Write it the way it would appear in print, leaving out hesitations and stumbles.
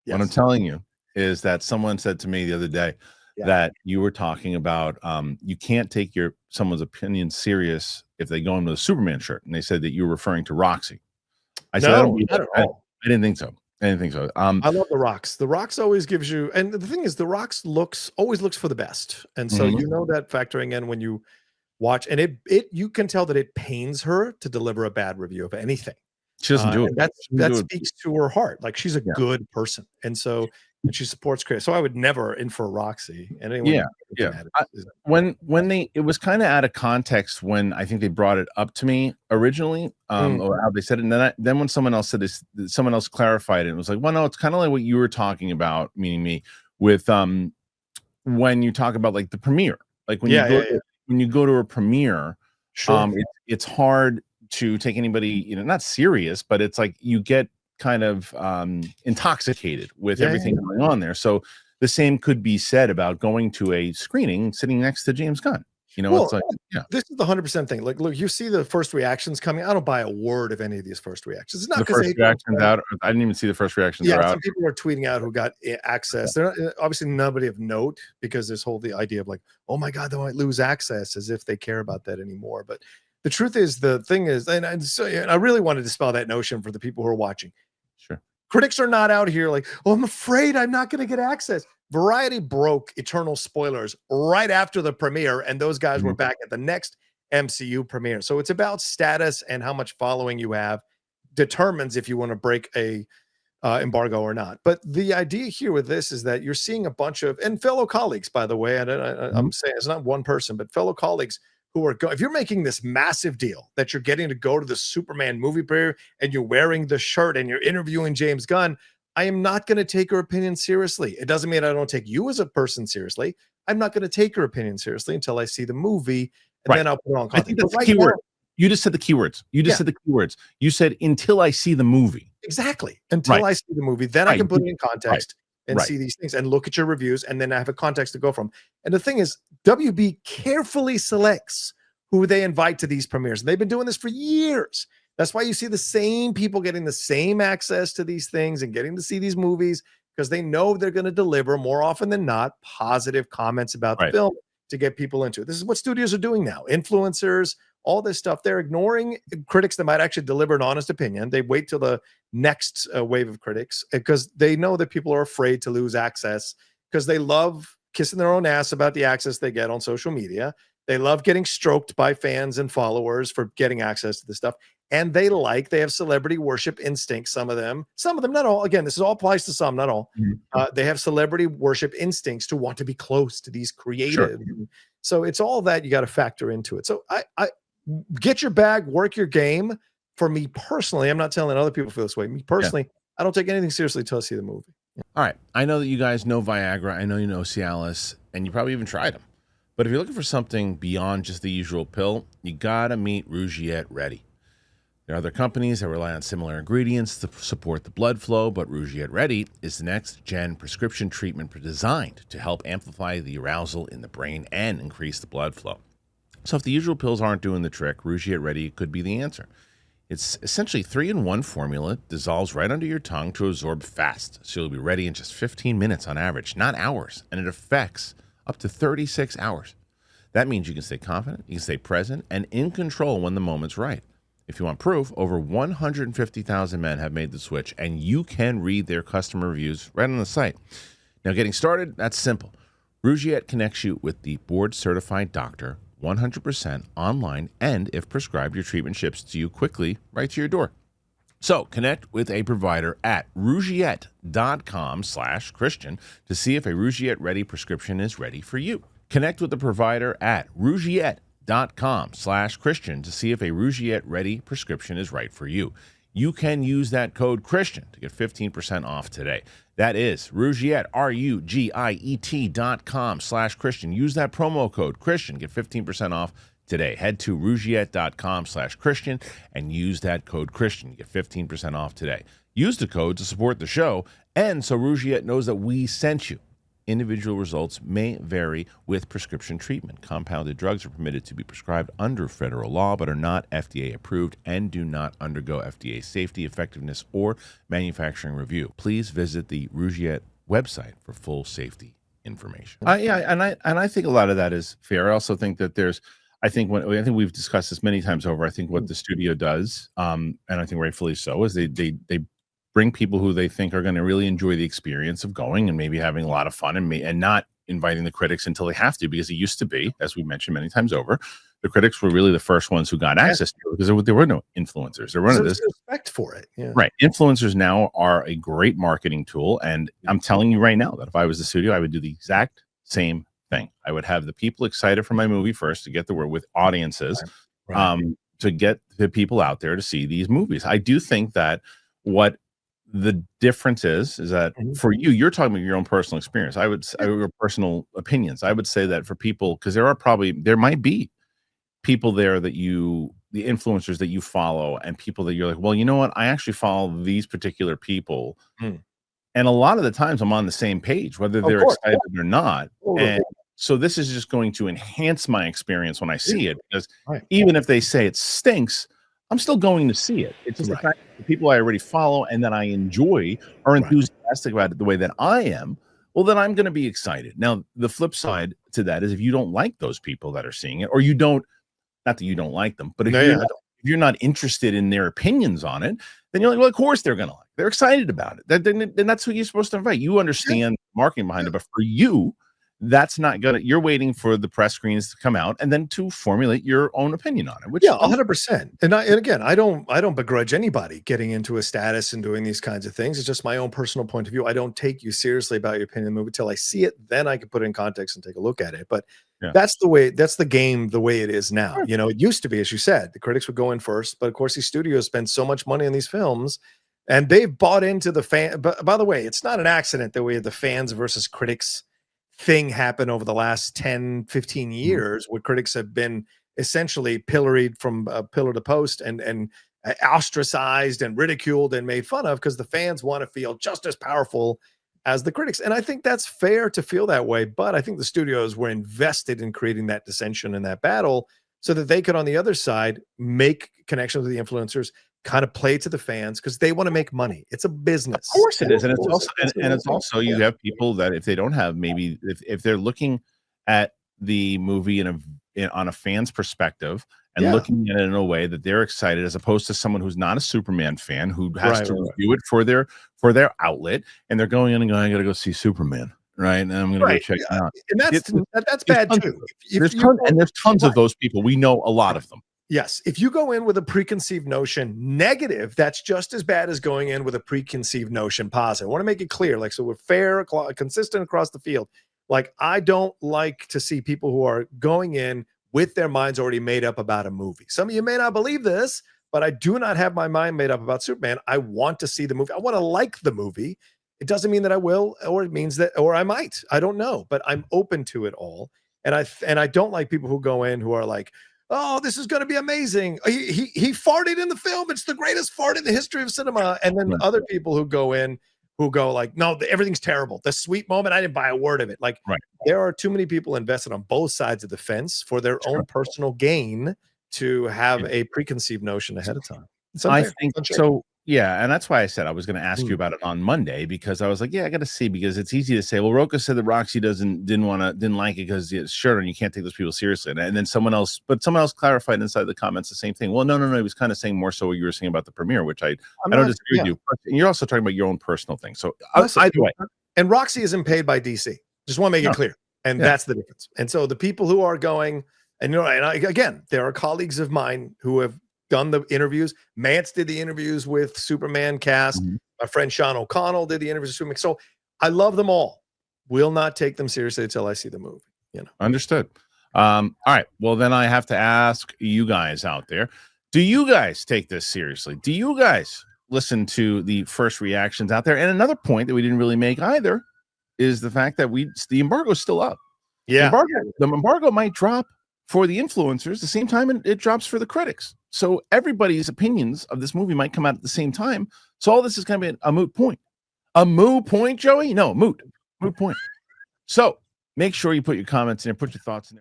What I'm Yes. telling you is that someone said to me the other day Yeah. that you were talking about you can't take someone's opinion serious if they go into a Superman shirt, and they said that you were referring to Roxy. I said, No, not at all. I didn't think so. I didn't think so. I love The Rocks. The Rocks always gives you, and the thing is, The Rocks always looks for the best, and so Mhm. you know that factoring in when you watch, and you can tell that it pains her to deliver a bad review of anything. She doesn't do it. And She doesn't that do it. speaks to her heart. Like, she's a Yeah. good person, and she supports Chris. So I would never infer Roxy, and anyone Yeah, who's yeah. mad is When it was kind of out of context when I think they brought it up to me originally, or how they said it, and then when someone else said this, someone else clarified it. It was like, well, no, it's kind of like what you were talking about, meaning me, with when you talk about like the premiere, like when you go to a premiere, Sure. it's hard to take anybody, not serious, but it's like you get kind of intoxicated with everything going on there. So the same could be said about going to a screening sitting next to James Gunn. Well, It's like, this is the 100% thing. Like, look, you see the first reactions coming. I don't buy a word of any of these first reactions. It's not the because first reactions out. I didn't even see the first reactions are out. Some people are tweeting out who got access. They're not, obviously nobody of note, because this whole the idea of like, oh my God, they might lose access, as if they care about that anymore. But the truth is, the thing is, and I really want to dispel that notion for the people who are watching. Sure. Critics are not out here like, oh, I'm afraid I'm not going to get access. Variety broke Eternal spoilers right after the premiere, and those guys were back at the next MCU premiere. So it's about status, and how much following you have determines if you want to break a embargo or not. But the idea here with this is that you're seeing a bunch of, and fellow colleagues, by the way, and I'm saying it's not one person, but fellow colleagues who are if you're making this massive deal that you're getting to go to the Superman movie premiere and you're wearing the shirt and you're interviewing James Gunn, I am not going to take your opinion seriously. It doesn't mean I don't take you as a person seriously. I'm not going to take your opinion seriously until I see the movie, and then I'll put it on content. I think that's the keyword. You just said the keywords. You just said the keywords. You said until I see the movie. Exactly. Until I see the movie, then I can put it in context and see these things and look at your reviews, and then I have a context to go from. And the thing is, WB carefully selects who they invite to these premieres. And they've been doing this for years. That's why you see the same people getting the same access to these things and getting to see these movies, because they know they're going to deliver more often than not positive comments about the film to get people into it. This is what studios are doing now. Influencers, all this stuff. They're ignoring critics that might actually deliver an honest opinion. They wait till the next wave of critics, because they know that people are afraid to lose access, because they love kissing their own ass about the access they get on social media. They love getting stroked by fans and followers for getting access to this stuff. And they have celebrity worship instincts. Some of them, not all. Again, this all applies to some, not all. They have celebrity worship instincts to want to be close to these creatives. Sure. So it's all that you got to factor into it. So I get your bag, work your game. For me personally, I'm not telling other people feel this way. Me personally, I don't take anything seriously until I see the movie. All right. I know that you guys know Viagra. I know you know Cialis, and you probably even tried them. But if you're looking for something beyond just the usual pill, you gotta meet RUGIET Ready. There are other companies that rely on similar ingredients to support the blood flow, but RUGIET Ready is the next-gen prescription treatment designed to help amplify the arousal in the brain and increase the blood flow. So if the usual pills aren't doing the trick, RUGIET Ready could be the answer. It's essentially 3-in-1 formula, dissolves right under your tongue to absorb fast, so you'll be ready in just 15 minutes on average, not hours, and it affects up to 36 hours. That means you can stay confident, you can stay present, and in control when the moment's right. If you want proof, over 150,000 men have made the switch, and you can read their customer reviews right on the site. Now, getting started, that's simple. RUGIET connects you with the board-certified doctor, 100% online, and if prescribed, your treatment ships to you quickly right to your door. So connect with a provider at rugiet.com/Christian to see if a RUGIET Ready prescription is ready for you. Connect with the provider at rugiet.com/Christian to see if a RUGIET Ready prescription is right for you. You can use that code Christian to get 15% off today. That is RUGIET, RUGIET.com/Christian. Use that promo code Christian, get 15% off today. Head to rugiet.com/Christian and use that code Christian. You get 15% off today. Use the code to support the show, and so RUGIET knows that we sent you. individual results may vary with prescription treatment. Compounded drugs are permitted to be prescribed under federal law, but are not FDA approved and do not undergo FDA safety, effectiveness, or manufacturing review. Please visit the RUGIET website for full safety information. I think a lot of that is fair. I also think that I think we've discussed this many times over. I think what the studio does, and I think rightfully so, is they bring people who they think are going to really enjoy the experience of going and maybe having a lot of fun and not inviting the critics until they have to, because it used to be, as we mentioned many times over, the critics were really the first ones who got access to it because there were no influencers. There were this respect for it. Yeah. Right. Influencers now are a great marketing tool. And I'm telling you right now that if I was the studio, I would do the exact same thing. I would have the people excited for my movie first to get the word with audiences, to get the people out there to see these movies. I do think that what the difference is that for you, you're talking about your own personal experience. I would say your personal opinions. I would say that for people, because there might be people there that the influencers that you follow and people that you're like, well, you know what? I actually follow these particular people. And a lot of the times I'm on the same page, whether they're excited or not. And so this is just going to enhance my experience when I see it, because even if they say it stinks, I'm still going to see it. It's just the fact that the people I already follow and that I enjoy are enthusiastic about it the way that I am. Well, then I'm going to be excited. Now, the flip side to that is if you don't like those people that are seeing it, or you don't, not that you don't like them, but if you're not interested in their opinions on it, then you're like, well, of course they're going to like it. They're excited about it. Then that's who you're supposed to invite. You understand marketing behind it, but for you, that's not gonna. You're waiting for the press screens to come out and then to formulate your own opinion on it. Which 100%. And again, I don't begrudge anybody getting into a status and doing these kinds of things. It's just my own personal point of view. I don't take you seriously about your opinion of the movie till I see it. Then I can put it in context and take a look at it. But that's the game, the way it is now. You know, it used to be, as you said, the critics would go in first, but of course these studios spend so much money on these films. And they've bought into the fan. But by the way, it's not an accident that we had the fans versus critics thing happen over the last 10, 15 years, where critics have been essentially pilloried from pillar to post and ostracized and ridiculed and made fun of, because the fans want to feel just as powerful as the critics. And I think that's fair to feel that way. But I think the studios were invested in creating that dissension and that battle so that they could, on the other side, make connections with the influencers, kind of play to the fans, because they want to make money. It's a business. Of course it is. And it's also you have people that if they don't have, maybe if they're looking at the movie on a fan's perspective and looking at it in a way that they're excited, as opposed to someone who's not a Superman fan who has to review it for their outlet, and they're going in and going, I gotta go see Superman. Right. And I'm gonna go check it out. And that's bad too. There's tons of those people. We know a lot of them. Yes. If you go in with a preconceived notion negative, that's just as bad as going in with a preconceived notion positive. I want to make it clear. Like, so we're fair, consistent across the field. Like, I don't like to see people who are going in with their minds already made up about a movie. Some of you may not believe this, but I do not have my mind made up about Superman. I want to see the movie. I want to like the movie. It doesn't mean that I will, or it means that, or I might. I don't know, but I'm open to it all. And I don't like people who go in who are like, oh, this is going to be amazing. He farted in the film. It's the greatest fart in the history of cinema. And then other people who go in who go like, no, everything's terrible. The sweet moment, I didn't buy a word of it. Like, there are too many people invested on both sides of the fence for their own personal gain to have a preconceived notion ahead of time. I think so. Yeah, and that's why I said I was going to ask you about it on Monday, because I was like, I got to see, because it's easy to say, well, Rocha said that Roxy didn't like it because it's short and you can't take those people seriously. And then someone else clarified inside the comments the same thing. Well, no, he was kind of saying more so what you were saying about the premiere, which I don't disagree with you. And you're also talking about your own personal thing. So either way. And Roxy isn't paid by DC. Just want to make it clear. And that's the difference. And so the people who are going, and again, there are colleagues of mine who have done the interviews. Mance did the interviews with Superman cast. My friend Sean O'Connell did the interviews with Superman. So I love them all. Will not take them seriously until I see the movie. Understood. All right. Well, then I have to ask you guys out there: do you guys take this seriously? Do you guys listen to the first reactions out there? And another point that we didn't really make either is the fact that the embargo is still up. Yeah, the embargo might drop for the influencers the same time it drops for the critics. So everybody's opinions of this movie might come out at the same time. So all this is going to be a moot point. A moot point, Joey? No, moot point. So make sure you put your comments in there, put your thoughts in there.